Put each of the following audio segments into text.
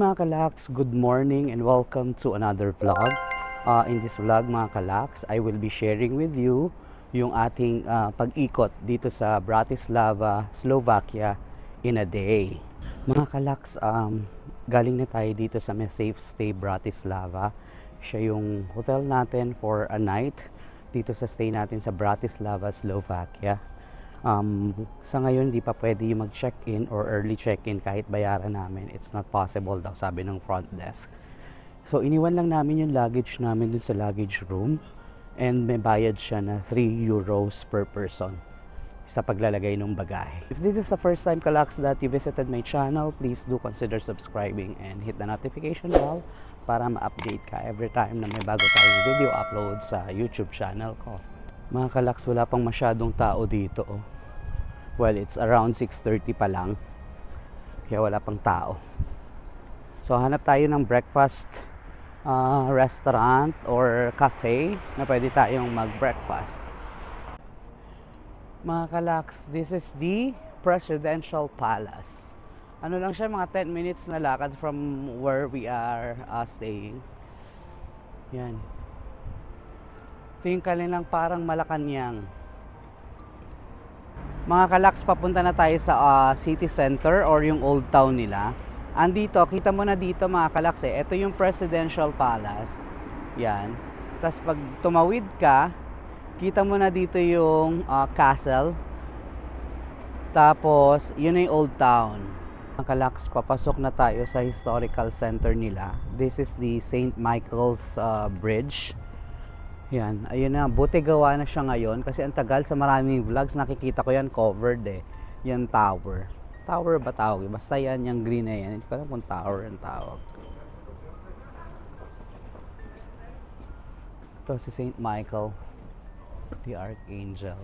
mga kalaks, good morning and welcome to another vlog. In this vlog mga kalaks, I will be sharing with you yung ating pag-ikot dito sa Bratislava, Slovakia in a day. Mga kalaks, galing na tayo dito sa may Safe Stay Bratislava. Siya yung hotel natin for a night dito sa stay natin sa Bratislava, Slovakia. Sa ngayon, di pa pwede yung mag-check-in or early check-in kahit bayaran namin. It's not possible daw, sabi ng front desk. So, iniwan lang namin yung luggage namin dun sa luggage room and may bayad siya na 3 euros per person sa paglalagay ng bagahe. If this is the first time, kalaks, that you visited my channel, please do consider subscribing and hit the notification bell para ma-update ka every time na may bago tayong video upload sa YouTube channel ko. Mga kalaks, wala pang masyadong tao dito. Oh. Well, it's around 6:30 pa lang. Kaya wala pang tao. So, hanap tayo ng breakfast restaurant or cafe na pwede tayong mag-breakfast. Mga kalaks, this is the Presidential Palace. Ano lang siya, mga 10 minutes na lakad from where we are staying. Yan. Ito yung kanilang parang Malacanang. Mga kalaks, papunta na tayo sa city center or yung old town nila. Andito, kita mo na dito mga kalaks ito yung Presidential Palace. Yan. Tapos pag tumawid ka, kita mo na dito yung castle. Tapos, yun na yung old town. Mga kalaks, papasok na tayo sa historical center nila. This is the St. Michael's Bridge. Yan, ayun na, buti gawa na siya ngayon kasi ang tagal sa maraming vlogs nakikita ko yan covered eh. Yan tower. Tower ba tawag? Basta yan, yung green na yan. Hindi ko alam kung tower ang tawag. Ito si St. Michael, the Archangel.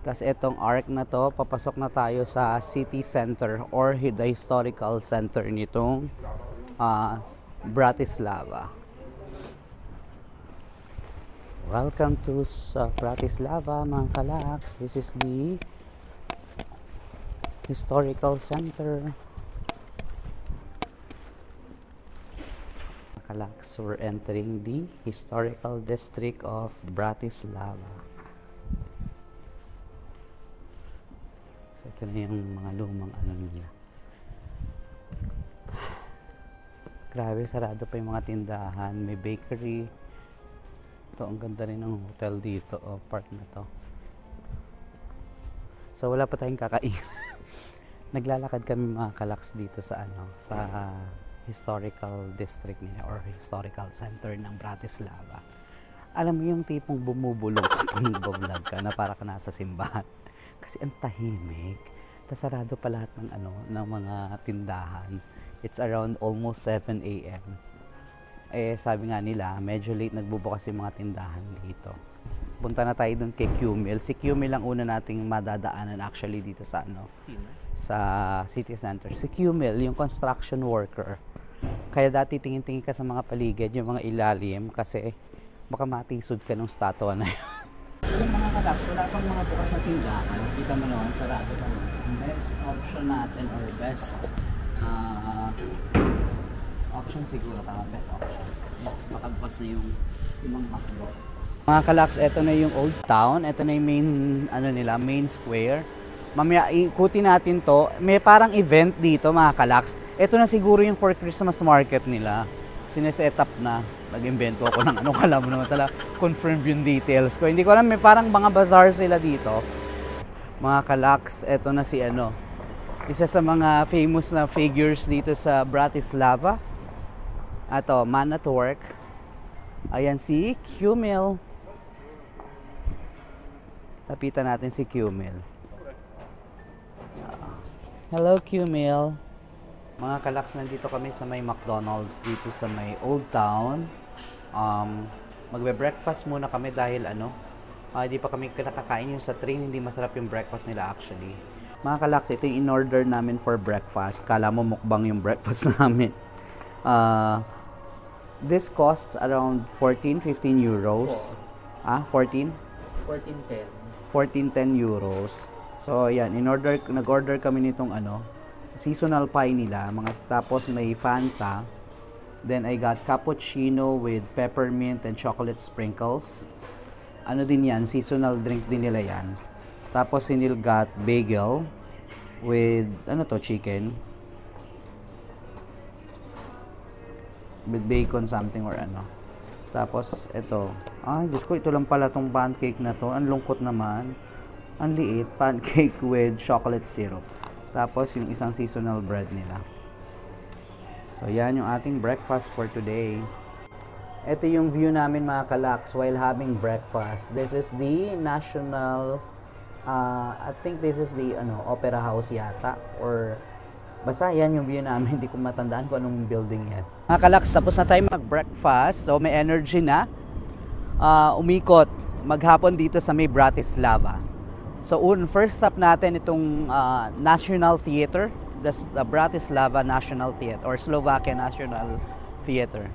Tapos itong arc na to, papasok na tayo sa city center or the historical center nitong Bratislava. Welcome to Bratislava, mga kalaks. This is the historical center. Mga kalaks, we're entering the historical district of Bratislava. So, ito na yung mga lumang ano nila. Grabe, sarado pa yung mga tindahan. May bakery. Ang ganda rin ng hotel dito, park na to. So wala pa tayong kakain. Naglalakad kami mga kalaks dito sa sa historical district nila or historical center ng Bratislava. Alam mo yung tipong bumubulong ka pag nag-vlog ka na para ka nasa simbahan. Kasi ang tahimik. Tas sarado pa lahat ng ng mga tindahan. It's around almost 7 AM. Eh, sabi nga nila, medyo late nagbubukas yung mga tindahan dito. Punta na tayo dun kay Qmil. Si Qmil ang una nating madadaanan actually dito sa sa city center. Si Qmil, yung construction worker. Kaya dati tingin-tingin ka sa mga paligid, yung mga ilalim, kasi baka matisod ka ng statwa na yun. Yung mga kalaks, wala pang mga bukas na tindahan. Kita mo naman, sarado pa naman. Best option natin or best option siguro, tama, best option. Yes, makabukas na yung mga makro. Mga kalaks, eto na yung old town. Eto na yung main, nila, main square. Mamaya, ikutin natin to. May parang event dito, mga kalaks. Eto na siguro yung for Christmas market nila. Sineset up na. Nag-invento ako ng kala mo naman talaga. Confirm yung details ko. Hindi ko alam, may parang mga bazaar sila dito. Mga kalaks, eto na si isa sa mga famous na figures dito sa Bratislava. Ato, man at work. Ayan si Qmil. Lapitan natin si Qmil. Hello Qmil. Mga kalaks, nandito kami sa may McDonald's dito sa may Old Town. Magbe-breakfast muna kami dahil hindi pa kami nakakain yung sa train. Hindi masarap yung breakfast nila actually. Mga kalaks, ito yung in-order namin for breakfast. Kala mo mukbang yung breakfast namin. This costs around 14-15 euros. 14? 14.10. 14-10 euros. So, yan. Nag-order kami nitong seasonal pie nila, tapos may Fanta. Then I got cappuccino with peppermint and chocolate sprinkles. Ano din yan, seasonal drink din nila yan. Tapos sinil got bagel with, ano to, chicken. With bacon something or ano. Tapos ito, Diyos ko, ito lang pala tong pancake na to. Ang lungkot naman. Ang liit, pancake with chocolate syrup. Tapos yung isang seasonal bread nila. So yan yung ating breakfast for today. Ito yung view namin mga kalaks while having breakfast. This is the National, I think this is the Opera House yata. Or basta yan yung view namin. Hindi ko matandaan kung anong building yan. Mga kalaks, tapos na tayo mag-breakfast. So may energy na. Umikot maghapon dito sa may Bratislava. So first stop natin itong National Theater. The Bratislava National Theater or Slovakia National Theater.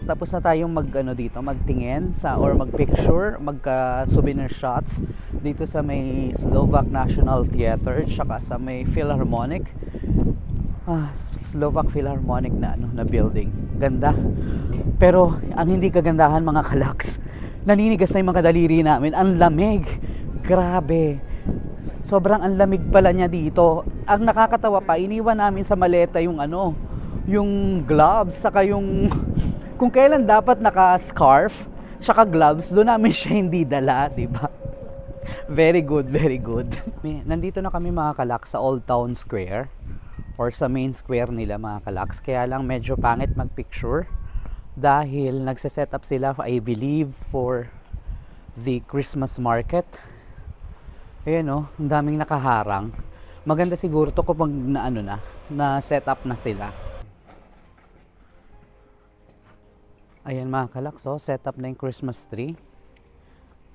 Tapos na tayong magtingin sa or magpicture, magka-souvenir shots dito sa may Slovak National Theater tsaka sa may Philharmonic. Slovak Philharmonic na building. Ganda. Pero ang hindi kagandahan mga kalaks, naninigas na yung mga daliri namin. Ang lamig. Grabe. Sobrang ang lamig pala niya dito. Ang nakakatawa pa, iniwan namin sa maleta yung yung gloves, saka yung kung kailan dapat naka-scarf, saka gloves, doon namin siya hindi dala, diba? Very good, very good. Nandito na kami mga kalaks sa Old Town Square or sa main square nila mga kalaks. Kaya lang medyo pangit magpicture dahil nagse-set up sila, I believe, for the Christmas market. Ayan ang daming nakaharang. Maganda siguro to kapag na set up na sila. Ayan mga kalaks, set up na yung Christmas tree.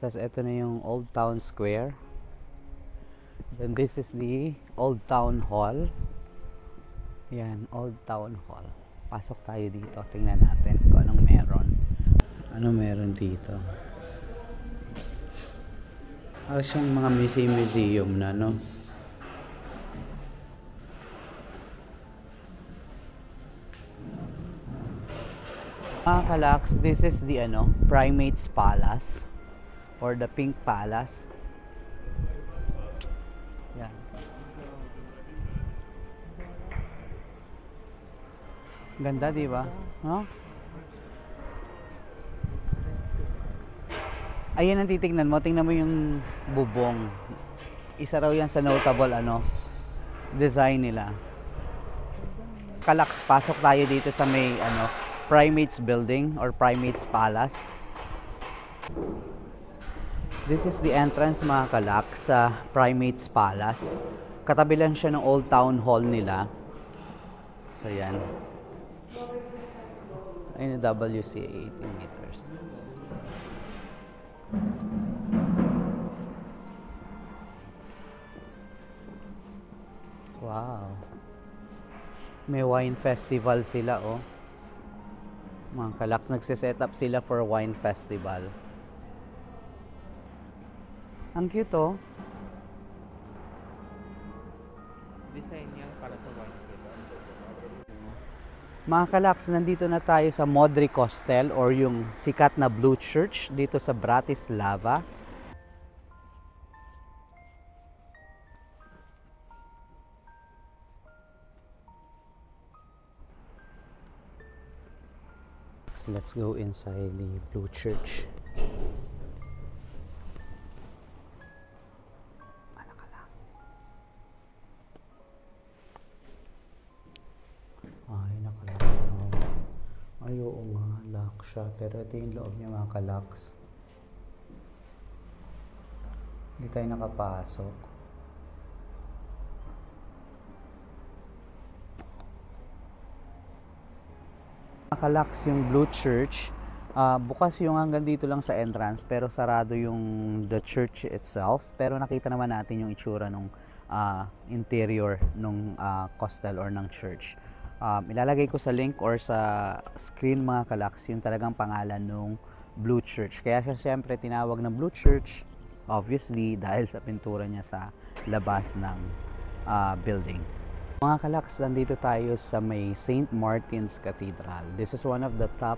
Tapos ito na yung Old Town Square. Then this is the Old Town Hall. Yan, Old Town Hall. Pasok tayo dito. Tingnan natin kung anong meron. Ano meron dito? Siyang mga museum na, no? Mga kalaks, this is the Primates Palace or the Pink Palace. Yan. Ganda, di ba? No? Ayan ang titignan mo. Tingnan mo yung bubong. Isa raw yan sa notable design nila. Kalaks, pasok tayo dito sa may Primates Building or Primates Palace. This is the entrance mga kalaks sa Primates Palace. Katabi lang siya ng Old Town Hall nila. So yan. Ayun yung WC 18 meters. Wow. May wine festival sila Mga kalaks, nagsiset up sila for wine festival. Ang cute Design yan para sa wine festival. Mga kalaks, nandito na tayo sa Modry Kostel or yung sikat na Blue Church dito sa Bratislava. Let's go inside the Blue Church. Ay, nakalock na. Ay, oo nga, lock siya. Pero ito yung loob niya mga kalaks. Hindi tayo nakapasok. Kalaks yung Blue Church. Bukas yung hanggang dito lang sa entrance pero sarado yung the church itself. Pero nakita naman natin yung itsura nung interior nung costal or ng church. Ilalagay ko sa link or sa screen mga kalaks yung talagang pangalan nung Blue Church. Kaya siya siyempre tinawag na Blue Church, obviously dahil sa pintura niya sa labas ng building. Mga kalaks, nandito tayo sa may St. Martin's Cathedral. This is one of the top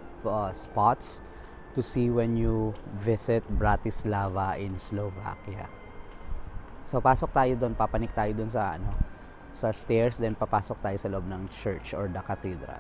spots to see when you visit Bratislava in Slovakia. So pasok tayo doon, papanik tayo doon sa sa stairs, then papasok tayo sa loob ng church or the cathedral.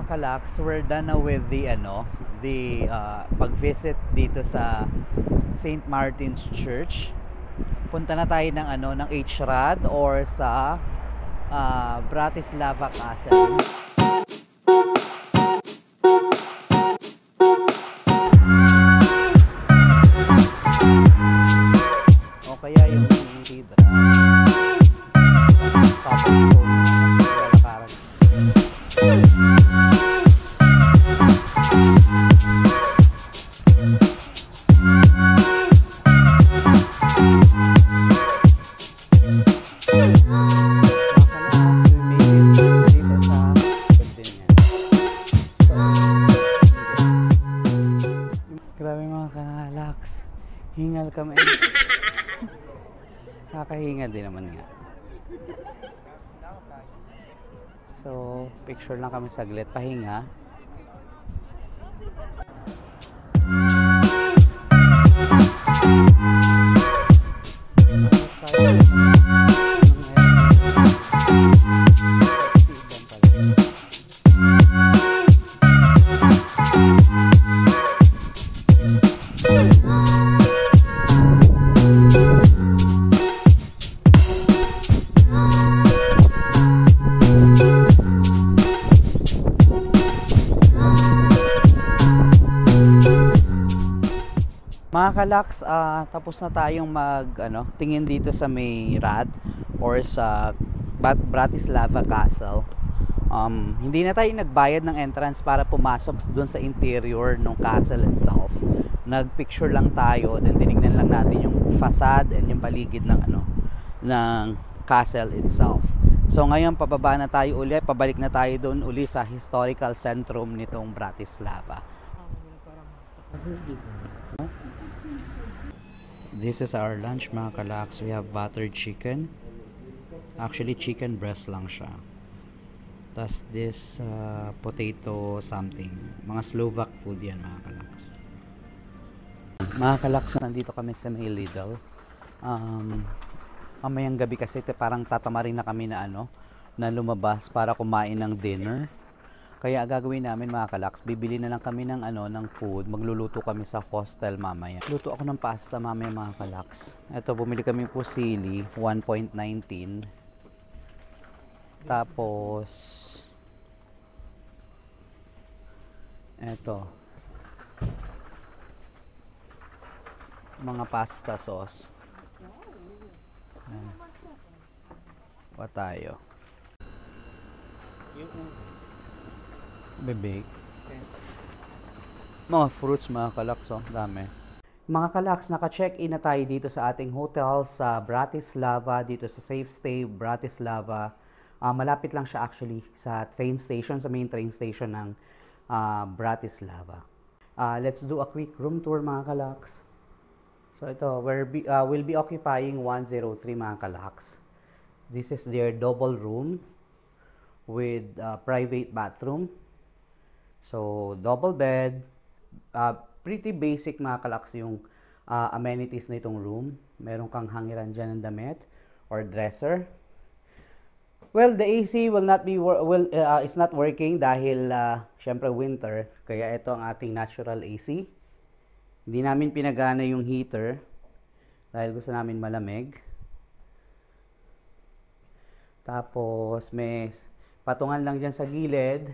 Kalaks, we're done na with the pag-visit dito sa St. Martin's Church. Punta na tayo ng HRAD or sa Bratislava Castle. O kaya yung cathedral. Grabe mga kalaks, hingal kami. Kakahingal din naman nga. So, picture lang kami saglit, pahinga. Mga kalaks, tapos na tayong tingin dito sa may RAD or sa Bratislava Castle. Hindi na tayo nagbayad ng entrance para pumasok doon sa interior ng castle itself. Nagpicture lang tayo, then tinignan lang natin yung facade and yung paligid ng castle itself. So ngayon pababa na tayo ulit, pabalik na tayo doon uli sa historical centrum nitong Bratislava. This is our lunch mga kalaks. We have buttered chicken. Actually chicken breast lang siya. Tas this potato something. Mga Slovak food yan mga kalaks. Mga kalaks, nandito kami sa may Lidl. Mamayang gabi kasi parang tatamarin na kami na lumabas para kumain ng dinner. Kaya gagawin namin mga kalaks, bibili na lang kami ng food. Magluluto kami sa hostel mamaya. Luto ako ng pasta mamaya mga kalaks. Ito, bumili kami po sili, 1.19. Tapos eto, mga pasta sauce. Pa tayo. Bebek. Mga fruits mga kalaks, dami. Mga kalaks, naka-check-in na tayo dito sa ating hotel sa Bratislava, dito sa Safe Stay Bratislava. Malapit lang siya actually sa train station, sa main train station ng Bratislava. Let's do a quick room tour mga kalaks. So ito, we'll be occupying 103 mga kalaks. This is their double room with private bathroom. So double bed, Pretty basic mga kalaks yung amenities na itong room. Meron kang hangiran dyan ng damit or dresser. Well, the AC will not be is not working dahil syempre winter, kaya ito ang ating natural AC. Hindi namin pinagana yung heater dahil gusto namin malamig. Tapos may patungan lang diyan sa gilid.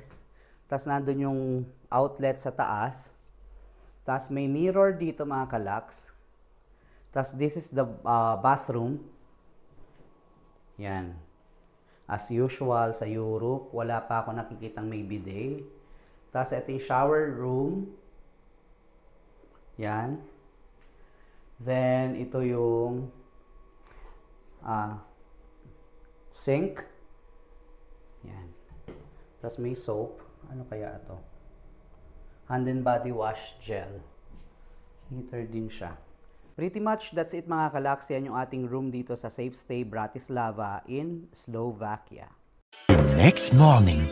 Tapos nandun yung outlet sa taas. Tapos may mirror dito mga kalaks. Tapos this is the bathroom. Yan. As usual sa Europe, wala pa ako nakikitang may bidet. Tapos ito yung shower room. Yan. Then ito yung sink. Yan. Tapos may soap. Ano kaya ito? Hand and body wash gel. Heater din siya. Pretty much that's it mga kalaks. Yan yung ating room dito sa Safe Stay Bratislava in Slovakia. The next morning.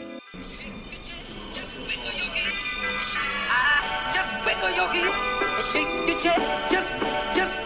Just wiggle your hips and shake your chest. Just